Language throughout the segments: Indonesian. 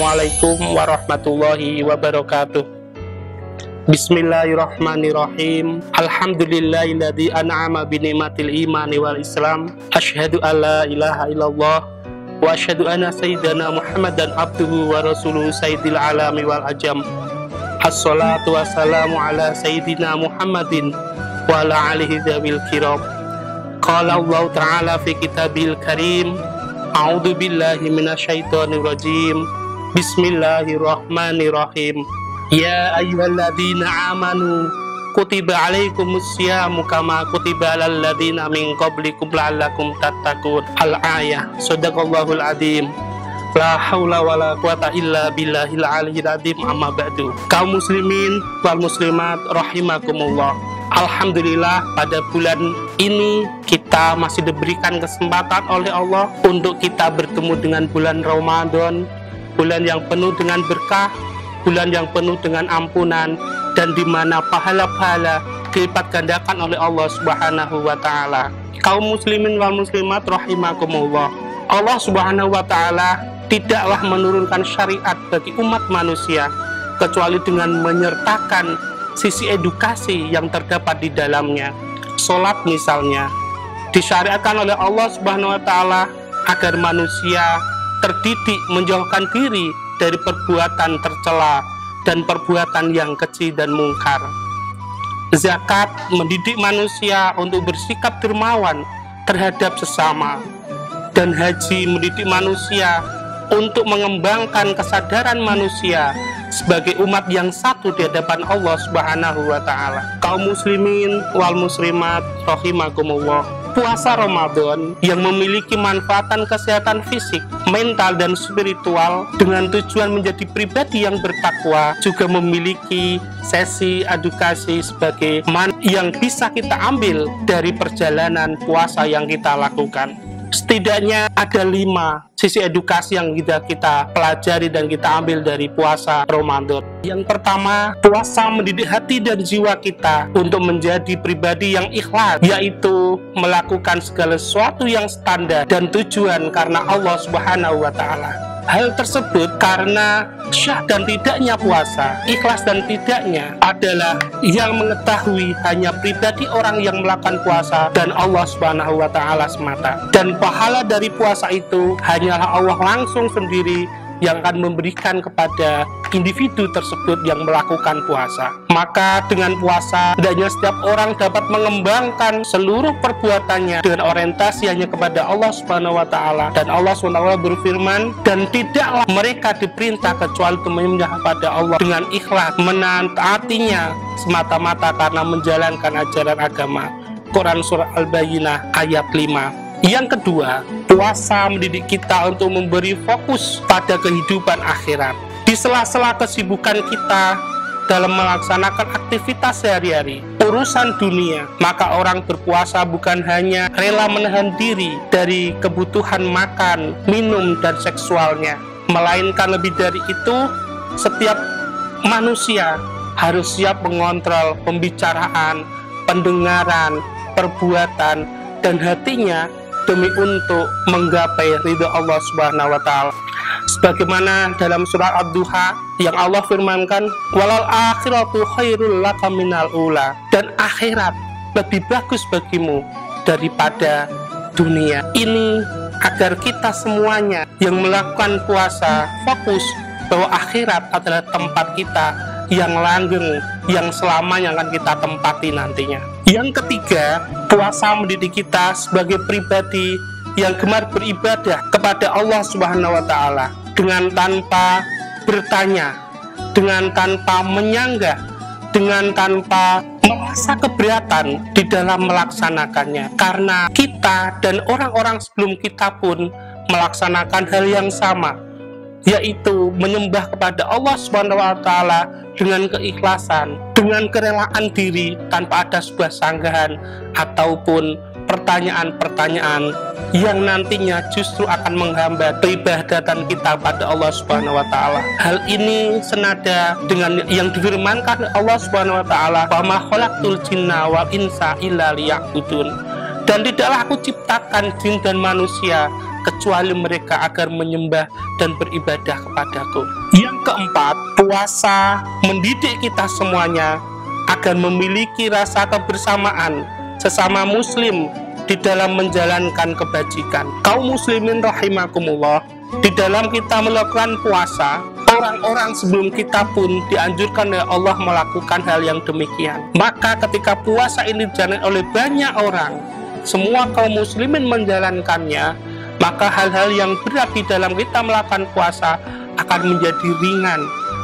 Assalamualaikum warahmatullahi wabarakatuh. Bismillahirrahmanirrahim. Alhamdulillahilladzi an'ama bi ni'matil imani wal islam. Asyhadu an la ilaha illallah wa asyhadu anna sayyidana Muhammadan abduhu wa rasuluhu sayyidil alami wal ajam. Assalatu wassalamu ala sayyidina Muhammadin wa ala alihi dzawil kiram. Qala Allah ta'ala fi kitabil karim. A'udzu billahi minasyaitonir rajim. Bismillahirrahmanirrahim. Ya ayyuhalladzina amanu kutiba alaikumus syamu kama kutiba alal ladzina min qablikum la'allakum tattaqun. Al-ayah. Shadaqallahul adzim. La haula wala quwata illa billahil aliyyil adzim. Amma ba'du. Kaum muslimin wal muslimat rahimakumullah. Alhamdulillah, pada bulan ini kita masih diberikan kesempatan oleh Allah untuk kita bertemu dengan bulan Ramadan, bulan yang penuh dengan berkah, bulan yang penuh dengan ampunan, dan di mana pahala-pahala dilipat gandakan oleh Allah Subhanahu wa Ta'ala. Kaum muslimin wal muslimat rahimakumullah, Allah Subhanahu wa Ta'ala tidaklah menurunkan syariat bagi umat manusia kecuali dengan menyertakan sisi edukasi yang terdapat di dalamnya. Sholat misalnya disyariatkan oleh Allah Subhanahu wa Ta'ala agar manusia terdidik menjauhkan diri dari perbuatan tercela dan perbuatan yang keji dan mungkar. Zakat mendidik manusia untuk bersikap dermawan terhadap sesama, dan haji mendidik manusia untuk mengembangkan kesadaran manusia sebagai umat yang satu di hadapan Allah Subhanahu wa Ta'ala. Kaum muslimin wal muslimat rahimakumullah, puasa Ramadan yang memiliki manfaatan kesehatan fisik, mental, dan spiritual dengan tujuan menjadi pribadi yang bertakwa juga memiliki sesi edukasi sebagai yang bisa kita ambil dari perjalanan puasa yang kita lakukan. Setidaknya ada 5 sisi edukasi yang kita pelajari dan kita ambil dari puasa Ramadan. Yang pertama, puasa mendidik hati dan jiwa kita untuk menjadi pribadi yang ikhlas, yaitu melakukan segala sesuatu yang standar dan tujuan karena Allah Subhanahu wa Ta'ala. Hal tersebut karena syah dan tidaknya puasa, ikhlas dan tidaknya adalah yang mengetahui hanya pribadi orang yang melakukan puasa dan Allah Subhanahu wa Ta'ala semata. Dan pahala dari puasa itu hanyalah Allah langsung sendiri yang akan memberikan kepada individu tersebut yang melakukan puasa. Maka dengan puasa, hendaknya setiap orang dapat mengembangkan seluruh perbuatannya dengan orientasi hanya kepada Allah Subhanahu wa Ta'ala. Dan Allah Subhanahu wa Ta'ala berfirman, dan tidaklah mereka diperintah kecuali untuk menyembah kepada Allah dengan ikhlas, menaatinya semata-mata karena menjalankan ajaran agama. Quran surah Al-Bayyinah ayat 5. Yang kedua, puasa mendidik kita untuk memberi fokus pada kehidupan akhirat. Di sela-sela kesibukan kita dalam melaksanakan aktivitas sehari-hari, urusan dunia, maka orang berpuasa bukan hanya rela menahan diri dari kebutuhan makan, minum, dan seksualnya, melainkan lebih dari itu, setiap manusia harus siap mengontrol pembicaraan, pendengaran, perbuatan, dan hatinya demi untuk menggapai ridha Allah Subhanahu wa Ta'ala. Sebagaimana dalam surah Ad-Duha yang Allah firmankan, walal akhiratu khairul laka minal ula, dan akhirat lebih bagus bagimu daripada dunia. Ini agar kita semuanya yang melakukan puasa fokus bahwa akhirat adalah tempat kita yang langgeng, yang selamanya akan kita tempati nantinya. Yang ketiga, puasa mendidik kita sebagai pribadi yang gemar beribadah kepada Allah Subhanahu wa Ta'ala dengan tanpa bertanya, dengan tanpa menyanggah, dengan tanpa merasa keberatan di dalam melaksanakannya, karena kita dan orang-orang sebelum kita pun melaksanakan hal yang sama, yaitu menyembah kepada Allah Subhanahu wa Ta'ala dengan keikhlasan, dengan kerelaan diri tanpa ada sebuah sanggahan ataupun pertanyaan-pertanyaan yang nantinya justru akan menghambat peribadatan kita pada Allah Subhanahu wa Ta'ala. Hal ini senada dengan yang difirmankan Allah Subhanahu wa Ta'ala, wa ma khalaqtul jinna wal insa illa liya'budun. Dan tidaklah aku ciptakan jin dan manusia kecuali mereka agar menyembah dan beribadah kepadaku. Yang keempat, puasa mendidik kita semuanya agar memiliki rasa kebersamaan sesama muslim di dalam menjalankan kebajikan. Kaum muslimin rahimakumullah, di dalam kita melakukan puasa, orang-orang sebelum kita pun dianjurkan oleh Allah melakukan hal yang demikian. Maka ketika puasa ini dijalankan oleh banyak orang, semua kaum muslimin menjalankannya, maka hal-hal yang berat di dalam kita melakukan puasa akan menjadi ringan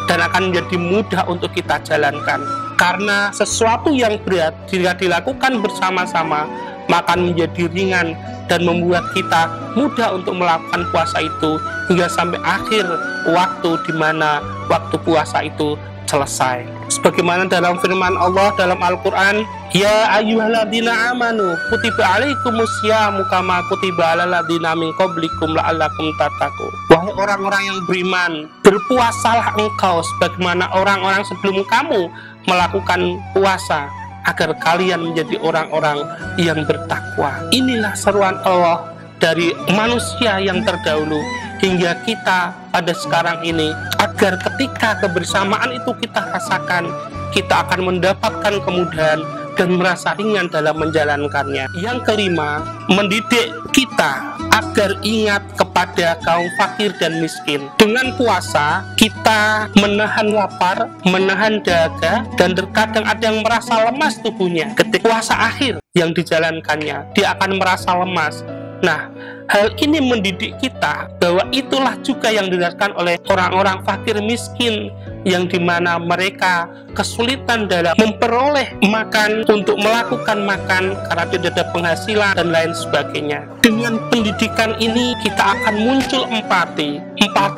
dan akan menjadi mudah untuk kita jalankan. Karena sesuatu yang berat jika dilakukan bersama-sama maka akan menjadi ringan dan membuat kita mudah untuk melakukan puasa itu hingga sampai akhir waktu di mana waktu puasa itu selesai. Sebagaimana dalam firman Allah dalam Al-Quran, Ya ayyuhalladzina amanu kutiba alaikumusyamu kama kutiba alal ladzina min qablikum la'allakum tattaqun. Wahai orang-orang yang beriman, berpuasalah engkau sebagaimana orang-orang sebelum kamu melakukan puasa, agar kalian menjadi orang-orang yang bertakwa. Inilah seruan Allah dari manusia yang terdahulu hingga kita pada sekarang ini, agar ketika kebersamaan itu kita rasakan, kita akan mendapatkan kemudahan dan merasa ringan dalam menjalankannya. Yang kelima, mendidik kita agar ingat kepada kaum fakir dan miskin. Dengan puasa, kita menahan lapar, menahan dahaga, dan terkadang ada yang merasa lemas tubuhnya. Ketika puasa akhir yang dijalankannya, dia akan merasa lemas. Nah, hal ini mendidik kita bahwa itulah juga yang dirasakan oleh orang-orang fakir miskin, yang dimana mereka kesulitan dalam memperoleh makan, untuk melakukan makan karena tidak ada penghasilan dan lain sebagainya. Dengan pendidikan ini kita akan muncul empati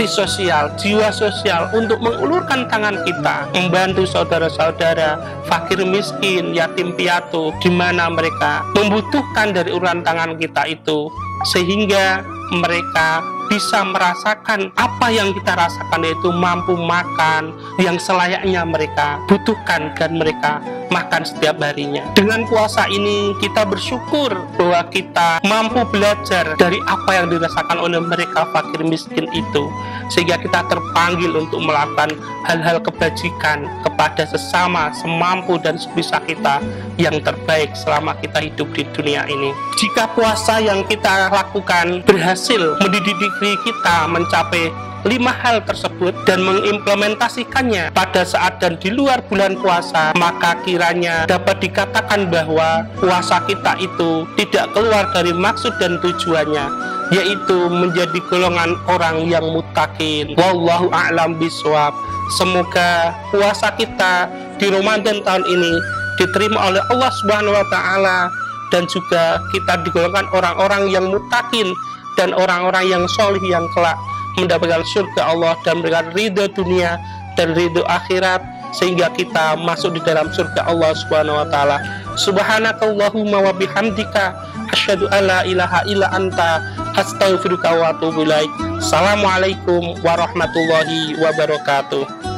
sosial, jiwa sosial untuk mengulurkan tangan kita membantu saudara-saudara fakir miskin, yatim piatu, di mana mereka membutuhkan dari uluran tangan kita itu, sehingga mereka bisa merasakan apa yang kita rasakan, yaitu mampu makan yang selayaknya mereka butuhkan dan mereka makan setiap harinya. Dengan puasa ini kita bersyukur bahwa kita mampu belajar dari apa yang dirasakan oleh mereka fakir miskin itu, sehingga kita terpanggil untuk melakukan hal-hal kebajikan kepada sesama semampu dan sebisa kita yang terbaik selama kita hidup di dunia ini. Jika puasa yang kita lakukan berhasil mendidik diri kita mencapai 5 hal tersebut dan mengimplementasikannya pada saat dan di luar bulan puasa, maka kiranya dapat dikatakan bahwa puasa kita itu tidak keluar dari maksud dan tujuannya, yaitu menjadi golongan orang yang muttaqin. Wallahu a'lam bishawab. Semoga puasa kita di Ramadan tahun ini diterima oleh Allah Subhanahu wa taala, dan juga kita digolongkan orang-orang yang muttaqin dan orang-orang yang solih yang kelak mendapatkan surga Allah dan memberikan ridho dunia dan ridho akhirat, sehingga kita masuk di dalam surga Allah Subhanahu wa taala. Subhanakallahumma wa bihamdika asyhadu alla ilaha illa anta astaghfiruka wa atubu ilaik. Assalamualaikum warahmatullahi wabarakatuh.